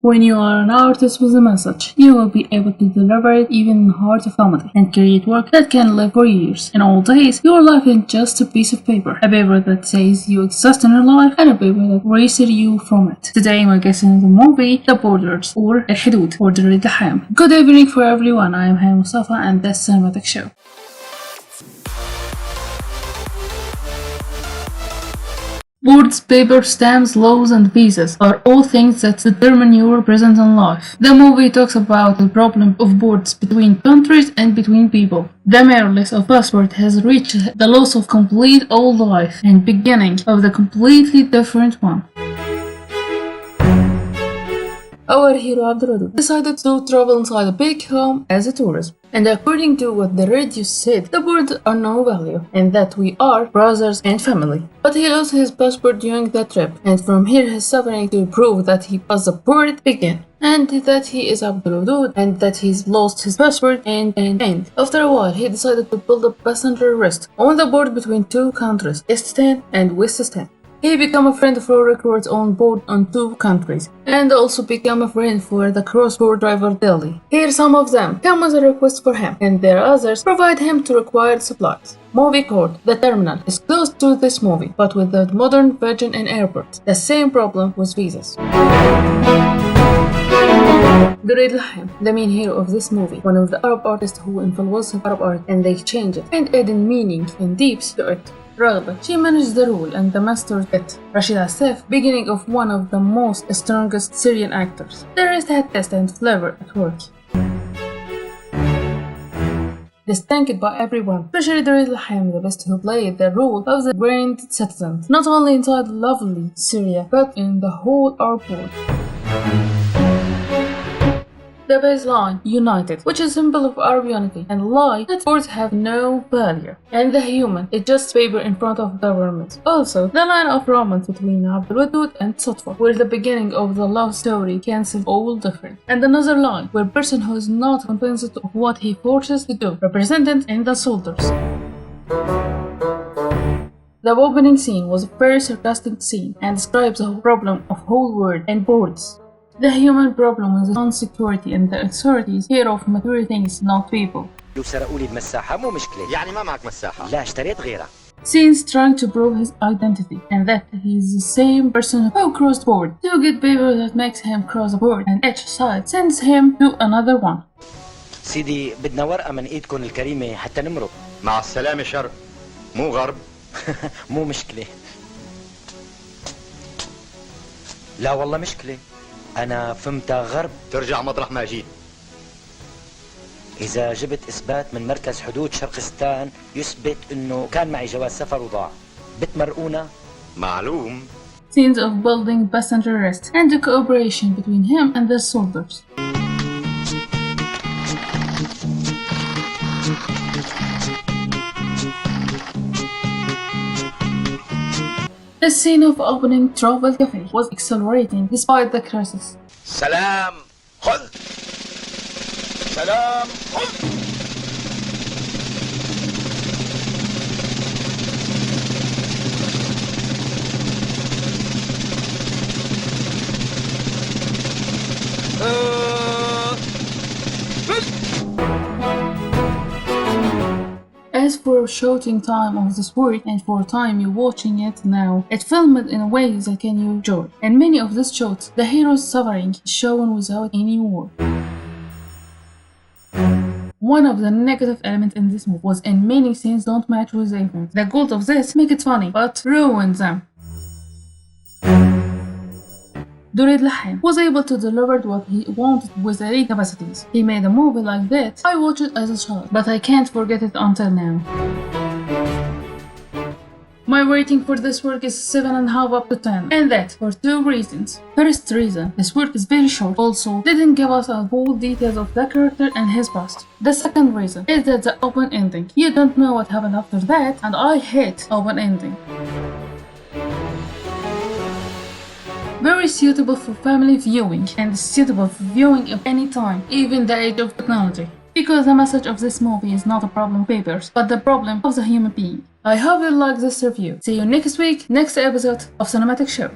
When you are an artist with a message, you will be able to deliver it even in the heart of comedy and create work that can live for years. In old days, your life is just a piece of paper. A paper that says you exist in your life and a paper that erases you from it. Today my guest in the movie The Borders or الحدود or الرحام. Good evening for everyone, I am Haya Mustafa and this cinematic show. Boards, paper, stamps, laws, and visas are all things that determine your presence in life. The movie talks about the problem of boards between countries and between people. The mere loss of passport has reached the loss of complete old life and beginning of the completely different one. Our hero Abdul decided to travel inside a big home as a tourist. And according to what the radio said, the words are no value, and that we are brothers and family. But he lost his passport during that trip, and from here his suffering to prove that he was the port began, and that he is Abdul and that he's lost his passport and. After a while, he decided to build a passenger rest on the border between two countries, Estan and Westistan. He became a friend for recruits on board on two countries, and also became a friend for the cross-border driver Delhi. Here some of them come with a request for him, and their others provide him to required supplies. Movie called The Terminal is close to this movie, but with the modern version in airports. The same problem with visas. The main hero of this movie, one of the Arab artists who influenced Arab art and they changed it and added meaning and depth to it. Rغدة. She managed the role and the mastered it. Rashid Assaf, beginning of one of the most strongest Syrian actors. The rest had taste and flavor at work. Distinguished by everyone, especially the best who played the role of the grand citizen, not only inside lovely Syria, but in the whole Arab world. The baseline, united, which is a symbol of Arab unity, and lie that words have no value, and the human is just paper in front of government. Also, the line of romance between Abdul and Sotfa, where the beginning of the love story cancels all different, and another line where person who is not convinced of what he forces to do, represented in the soldiers. The opening scene was a very sarcastic scene and describes the problem of whole world and boards. The human problem is insecurity and the authorities fear of material things, not people. سرقوا لي المساحة مو مشكلة. يعني ما معك مساحة؟ لا اشتريت غيرها. Since trying to prove his identity and that he is the same person who crossed board to get paper that makes him cross the board and each side sends him to another one. سيدي بدنا ورقة من ايدكم الكريمة حتى نمرق. مع السلامة شرق مو غرب. مو مشكلة. لا والله مشكلة. أنا فهمتها غرب. ترجع مطرح ما جيت. إذا جبت إثبات من مركز حدود شرقستان يثبت إنه كان معي جواز سفر وضاع، بتمرقونا؟ معلوم. Scenes of building passenger rest and the cooperation between him and the soldiers. The scene of opening Travel Cafe was accelerating despite the crisis. سلام خذ. سلام خذ. As for shooting time of this work and for time you watching it now, it filmed in a way that can you enjoy. In many of these shots, the hero's suffering is shown without any war. One of the negative elements in this movie was in many scenes don't match with the event. The goal of this make it funny, but ruin them. الرحام was able to deliver what he wanted with the capacities. He made a movie like that. I watched it as a child, but I can't forget it until now. My rating for this work is 7.5 up to 10, and that for two reasons. First reason, this work is very short, also didn't give us a full details of the character and his past. The second reason is that the open ending. You don't know what happened after that, and I hate open ending. Very suitable for family viewing and suitable for viewing at any time, even the age of technology. Because the message of this movie is not a problem of papers, but the problem of the human being. I hope you like this review. See you next week, next episode of Cinematic Show.